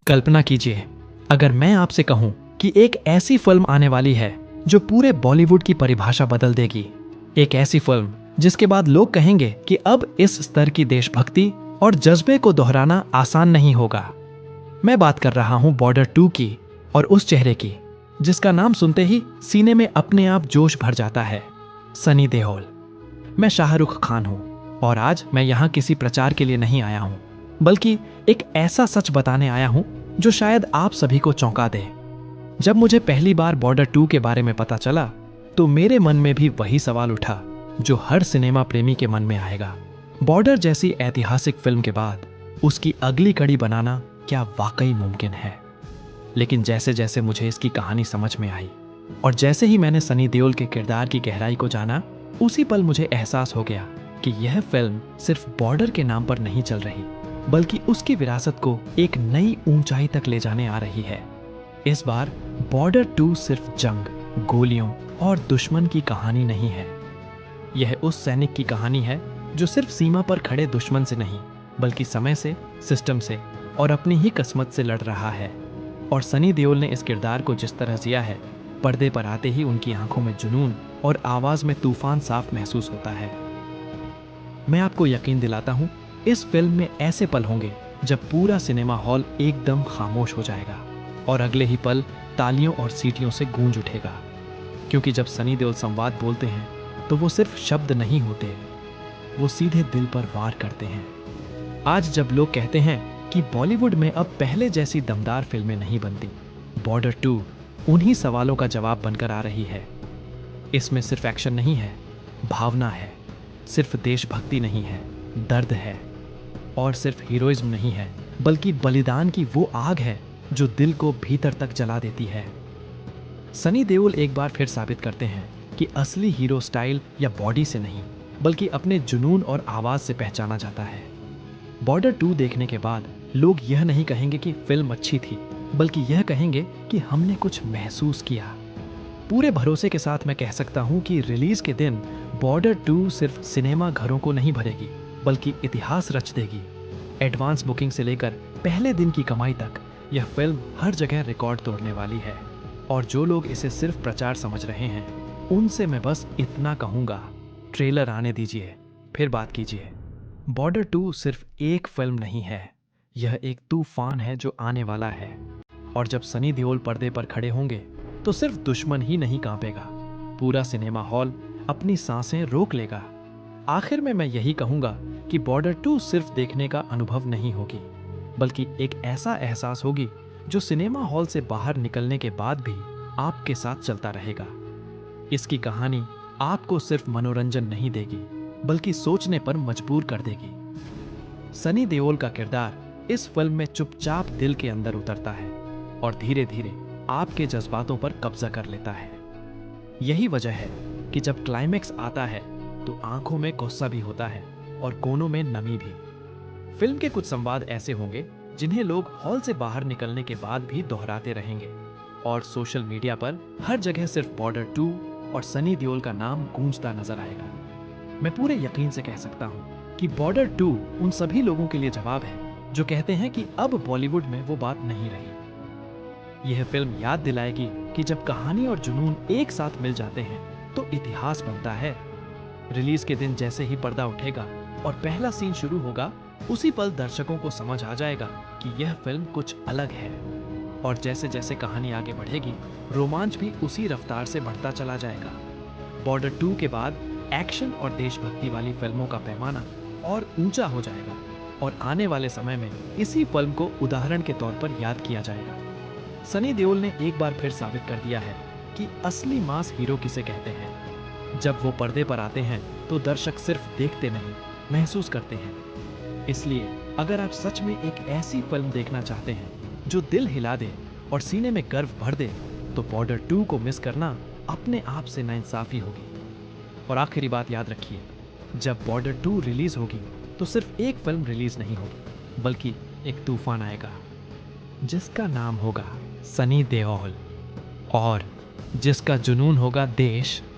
कल्पना कीजिए, अगर मैं आपसे कहूं कि एक ऐसी फिल्म आने वाली है जो पूरे बॉलीवुड की परिभाषा बदल देगी। एक ऐसी फिल्म जिसके बाद लोग कहेंगे कि अब इस स्तर की देशभक्ति और जज्बे को दोहराना आसान नहीं होगा। मैं बात कर रहा हूं बॉर्डर 2 की, और उस चेहरे की जिसका नाम सुनते ही सीने में अपने आप जोश भर जाता है, सनी देओल। मैं शाहरुख खान हूं, और आज मैं यहां किसी प्रचार के लिए नहीं आया हूं, बल्कि एक ऐसा सच बताने आया हूं जो शायद आप सभी को चौंका दे। जब मुझे पहली बार बॉर्डर 2 के बारे में पता चला, तो मेरे मन में भी वही सवाल उठा जो हर सिनेमा प्रेमी के मन में आएगा। बॉर्डर जैसी ऐतिहासिक फिल्म के बाद उसकी अगली कड़ी बनाना क्या वाकई मुमकिन है? लेकिन जैसे जैसे मुझे इसकी कहानी समझ में आई, और जैसे ही मैंने सनी देओल के किरदार की गहराई को जाना, उसी पल मुझे एहसास हो गया कि यह फिल्म सिर्फ बॉर्डर के नाम पर नहीं चल रही, बल्कि उसकी विरासत को एक नई ऊंचाई तक ले जाने आ रही है। इस बार बॉर्डर 2 सिर्फ जंग, गोलियों और दुश्मन की कहानी नहीं है। यह उस सैनिक की कहानी है जो सिर्फ सीमा पर खड़े दुश्मन से नहीं, बल्कि समय से, सिस्टम से और अपनी ही किस्मत से लड़ रहा है। और सनी देओल ने इस किरदार को जिस तरह जिया है, पर्दे पर आते ही उनकी आंखों में जुनून और आवाज में तूफान साफ महसूस होता है। मैं आपको यकीन दिलाता हूं, इस फिल्म में ऐसे पल होंगे जब पूरा सिनेमा हॉल एकदम खामोश हो जाएगा, और अगले ही पल तालियों और सीटियों से गूंज उठेगा। क्योंकि जब सनी देओल संवाद बोलते हैं, तो वो सिर्फ शब्द नहीं होते, वो सीधे दिल पर वार करते हैं। आज जब लोग कहते हैं कि बॉलीवुड में अब पहले जैसी दमदार फिल्में नहीं बनती, बॉर्डर 2 उन्हीं सवालों का जवाब बनकर आ रही है। इसमें सिर्फ एक्शन नहीं है, भावना है। सिर्फ देशभक्ति नहीं है, दर्द है। और सिर्फ हीरोइज्म नहीं है, बल्कि बलिदान की वो आग है जो दिल को भीतर तक जला देती है। सनी देओल एक बार फिर साबित करते हैं कि असली हीरो स्टाइल या बॉडी से नहीं, बल्कि अपने जुनून और आवाज से पहचाना जाता है। बॉर्डर 2 देखने के बाद लोग यह नहीं कहेंगे कि फिल्म अच्छी थी, बल्कि यह कहेंगे कि हमने कुछ महसूस किया। पूरे भरोसे के साथ मैं कह सकता हूं कि रिलीज के दिन बॉर्डर 2 सिर्फ सिनेमा घरों को नहीं भरेगी, बल्कि इतिहास रच देगी। एडवांस बुकिंग से लेकर पहले दिन की कमाई तक यह फिल्म हर जगह रिकॉर्ड तोड़ने वाली है। और जो लोग इसे सिर्फ प्रचार समझ रहे हैं, उनसे मैं बस इतना कहूंगा, ट्रेलर आने दीजिए, फिर बात कीजिए। बॉर्डर 2 सिर्फ एक फिल्म नहीं है, यह एक तूफान है जो आने वाला है। और जब सनी देओल पर्दे पर खड़े होंगे, तो सिर्फ दुश्मन ही नहीं कांपेगा, पूरा सिनेमा हॉल अपनी सांसें रोक लेगा। आखिर में मैं यही कहूंगा कि बॉर्डर 2 सिर्फ देखने का अनुभव नहीं होगी, बल्कि एक ऐसा एहसास होगी जो सिनेमा हॉल से बाहर निकलने के बाद भी आपके साथ चलता रहेगा। इसकी कहानी आपको सिर्फ मनोरंजन नहीं देगी, बल्कि सोचने पर मजबूर कर देगी। सनी देओल का किरदार इस फिल्म में चुपचाप दिल के अंदर उतरता है, और धीरे धीरे आपके जज्बातों पर कब्जा कर लेता है। यही वजह है कि जब क्लाइमेक्स आता है, तो आंखों में गुस्सा भी होता है और कोनों में नमी भी। फिल्म के कुछ संवाद ऐसे होंगे जिन्हें लोग हॉल से बाहर निकलने के बाद भी दोहराते रहेंगे, और सोशल मीडिया पर हर जगह सिर्फ बॉर्डर 2 और सनी देओल का नाम गूंजता नजर आएगा। मैं पूरे यकीन से कह सकता हूँ कि बॉर्डर 2 उन सभी लोगों के लिए जवाब है जो कहते हैं कि अब बॉलीवुड में वो बात नहीं रही। यह फिल्म याद दिलाएगी कि जब कहानी और जुनून एक साथ मिल जाते हैं, तो इतिहास बनता है। रिलीज के दिन जैसे ही पर्दा उठेगा और पहला सीन शुरू होगा, उसी पल दर्शकों को समझ आ जाएगा कि यह फिल्म कुछ अलग है। और जैसे जैसे कहानी आगे बढ़ेगी, रोमांच भी उसी रफ्तार से बढ़ता चला जाएगा। बॉर्डर 2 के बाद एक्शन और देशभक्ति वाली फिल्मों का पैमाना और ऊंचा हो जाएगा, और आने वाले समय में इसी फिल्म को उदाहरण के तौर पर याद किया जाएगा। सनी देओल ने एक बार फिर साबित कर दिया है कि असली मास हीरो किसे कहते हैं। जब वो पर्दे पर आते हैं, तो दर्शक सिर्फ देखते नहीं, महसूस करते हैं। इसलिए अगर आप सच में एक ऐसी फिल्म देखना चाहते हैं जो दिल हिला दे और सीने में गर्व भर दे, तो बॉर्डर 2 को मिस करना अपने आप से नाइंसाफी होगी। और आखिरी बात याद रखिए, जब बॉर्डर 2 रिलीज होगी, तो सिर्फ एक फिल्म रिलीज नहीं होगी, बल्कि एक तूफान आएगा जिसका नाम होगा सनी देओल, और जिसका जुनून होगा देश,